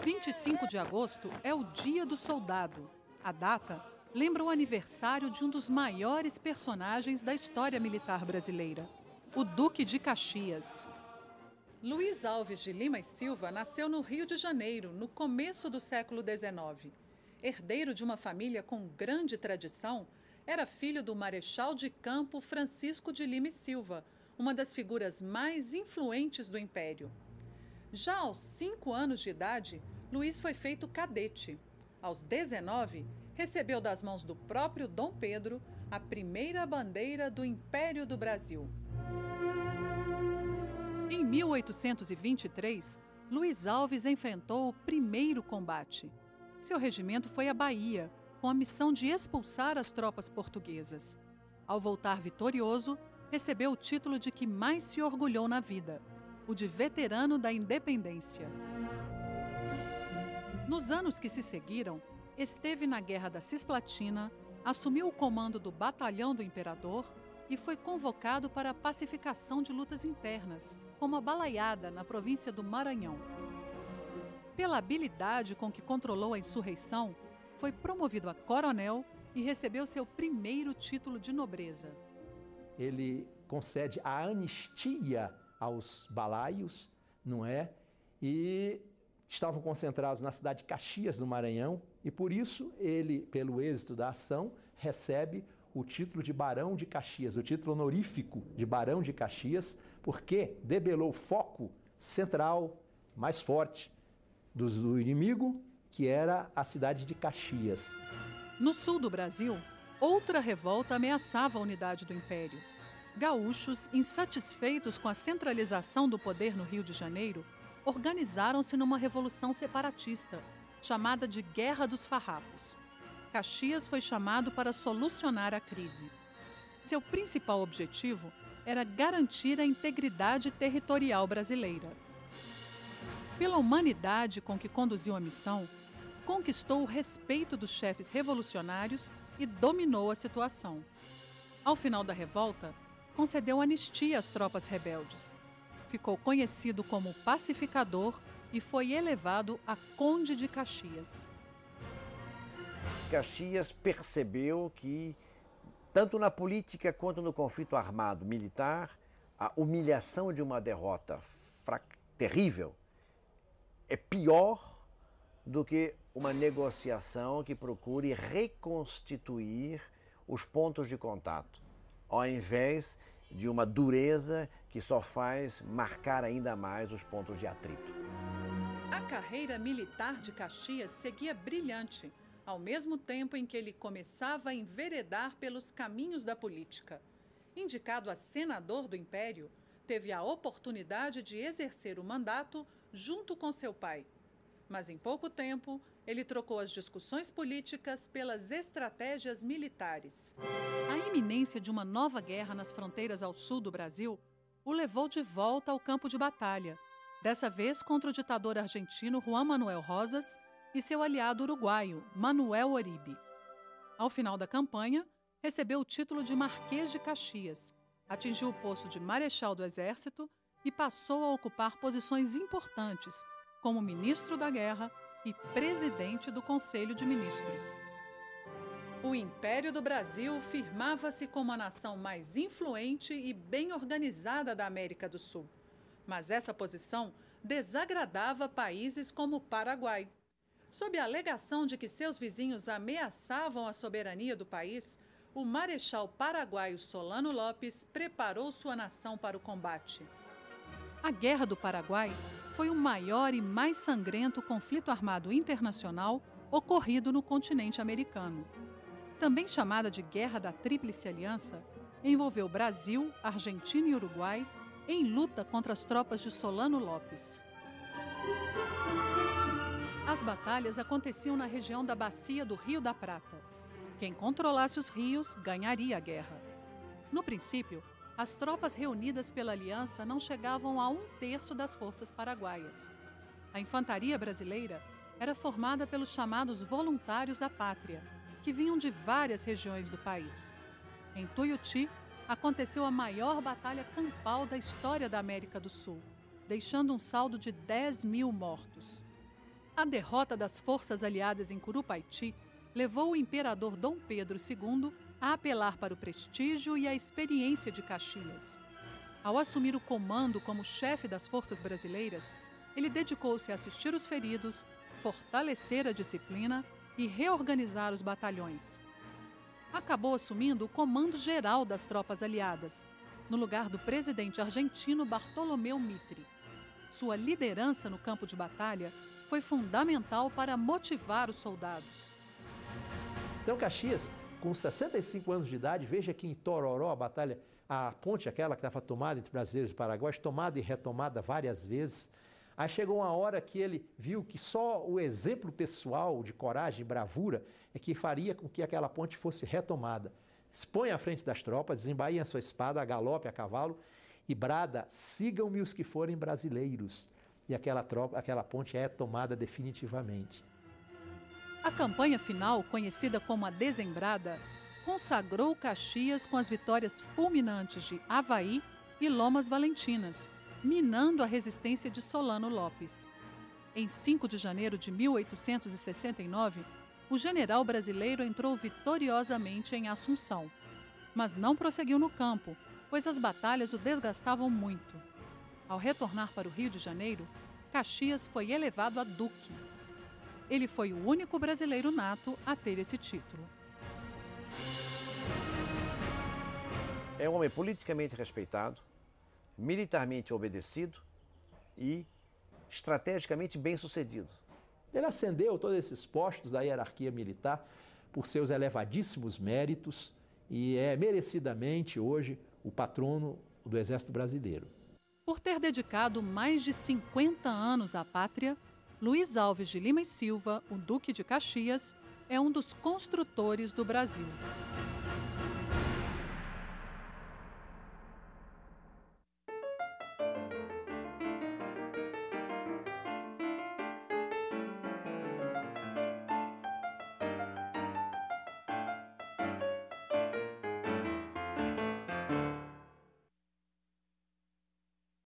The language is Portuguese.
25 de agosto é o Dia do Soldado. A data lembra o aniversário de um dos maiores personagens da história militar brasileira, o Duque de Caxias. Luiz Alves de Lima e Silva nasceu no Rio de Janeiro, no começo do século XIX. Herdeiro de uma família com grande tradição, era filho do marechal de campo Francisco de Lima e Silva, uma das figuras mais influentes do Império. Já aos 5 anos de idade, Luiz foi feito cadete. Aos 19, recebeu das mãos do próprio Dom Pedro a primeira bandeira do Império do Brasil. Em 1823, Luiz Alves enfrentou o primeiro combate. Seu regimento foi à Bahia, com a missão de expulsar as tropas portuguesas. Ao voltar vitorioso, recebeu o título de que mais se orgulhou na vida, o de veterano da independência. Nos anos que se seguiram, esteve na Guerra da Cisplatina, assumiu o comando do Batalhão do Imperador e foi convocado para a pacificação de lutas internas, como a Balaiada, na província do Maranhão. Pela habilidade com que controlou a insurreição, foi promovido a coronel e recebeu seu primeiro título de nobreza. Ele concede a anistia aos balaios, não é? E estavam concentrados na cidade de Caxias, no Maranhão, e por isso ele, pelo êxito da ação, recebe o título de Barão de Caxias, o título honorífico de Barão de Caxias, porque debelou o foco central, mais forte, do inimigo, que era a cidade de Caxias. No sul do Brasil, outra revolta ameaçava a unidade do Império. Gaúchos, insatisfeitos com a centralização do poder no Rio de Janeiro, organizaram-se numa revolução separatista, chamada de Guerra dos Farrapos. Caxias foi chamado para solucionar a crise. Seu principal objetivo era garantir a integridade territorial brasileira. Pela humanidade com que conduziu a missão, conquistou o respeito dos chefes revolucionários e dominou a situação. Ao final da revolta, concedeu anistia às tropas rebeldes. Ficou conhecido como pacificador e foi elevado a Conde de Caxias. Caxias percebeu que, tanto na política quanto no conflito armado militar, a humilhação de uma derrota terrível é pior do que uma negociação que procure reconstituir os pontos de contato, ao invés de uma dureza que só faz marcar ainda mais os pontos de atrito. A carreira militar de Caxias seguia brilhante, ao mesmo tempo em que ele começava a enveredar pelos caminhos da política. Indicado a senador do Império, teve a oportunidade de exercer o mandato junto com seu pai. Mas em pouco tempo, ele trocou as discussões políticas pelas estratégias militares. A iminência de uma nova guerra nas fronteiras ao sul do Brasil o levou de volta ao campo de batalha, dessa vez contra o ditador argentino Juan Manuel Rosas e seu aliado uruguaio, Manuel Oribe. Ao final da campanha, recebeu o título de Marquês de Caxias, atingiu o posto de Marechal do Exército e passou a ocupar posições importantes, como ministro da Guerra e presidente do Conselho de Ministros. O Império do Brasil firmava-se como a nação mais influente e bem organizada da América do Sul. Mas essa posição desagradava países como o Paraguai. Sob a alegação de que seus vizinhos ameaçavam a soberania do país, o marechal paraguaio Solano Lopes preparou sua nação para o combate. A Guerra do Paraguai foi o maior e mais sangrento conflito armado internacional ocorrido no continente americano. Também chamada de Guerra da Tríplice Aliança, envolveu Brasil, Argentina e Uruguai em luta contra as tropas de Solano Lopes. As batalhas aconteciam na região da bacia do Rio da Prata. Quem controlasse os rios ganharia a guerra. No princípio, as tropas reunidas pela aliança não chegavam a 1/3 das forças paraguaias. A infantaria brasileira era formada pelos chamados voluntários da pátria, que vinham de várias regiões do país. Em Tuiuti, aconteceu a maior batalha campal da história da América do Sul, deixando um saldo de 10.000 mortos. A derrota das forças aliadas em Curupaiti levou o imperador Dom Pedro II a apelar para o prestígio e a experiência de Caxias. Ao assumir o comando como chefe das forças brasileiras, ele dedicou-se a assistir os feridos, fortalecer a disciplina e reorganizar os batalhões. Acabou assumindo o comando geral das tropas aliadas, no lugar do presidente argentino Bartolomeu Mitre. Sua liderança no campo de batalha foi fundamental para motivar os soldados. Então, Caxias, com 65 anos de idade, veja que em Tororó, a ponte aquela que estava tomada entre brasileiros e paraguaios, tomada e retomada várias vezes. Aí chegou uma hora que ele viu que só o exemplo pessoal de coragem e bravura é que faria com que aquela ponte fosse retomada. Se põe à frente das tropas, desembainha a sua espada, a galope, a cavalo e brada: sigam-me os que forem brasileiros. E aquela ponte é tomada definitivamente. A campanha final, conhecida como a Dezembrada, consagrou Caxias com as vitórias fulminantes de Avaí e Lomas Valentinas, minando a resistência de Solano Lopes. Em 5 de janeiro de 1869, o general brasileiro entrou vitoriosamente em Assunção, mas não prosseguiu no campo, pois as batalhas o desgastavam muito. Ao retornar para o Rio de Janeiro, Caxias foi elevado a duque. Ele foi o único brasileiro nato a ter esse título. É um homem politicamente respeitado, militarmente obedecido e estrategicamente bem-sucedido. Ele ascendeu todos esses postos da hierarquia militar por seus elevadíssimos méritos e é merecidamente hoje o patrono do Exército Brasileiro. Por ter dedicado mais de 50 anos à pátria, Luiz Alves de Lima e Silva, o Duque de Caxias, é um dos construtores do Brasil.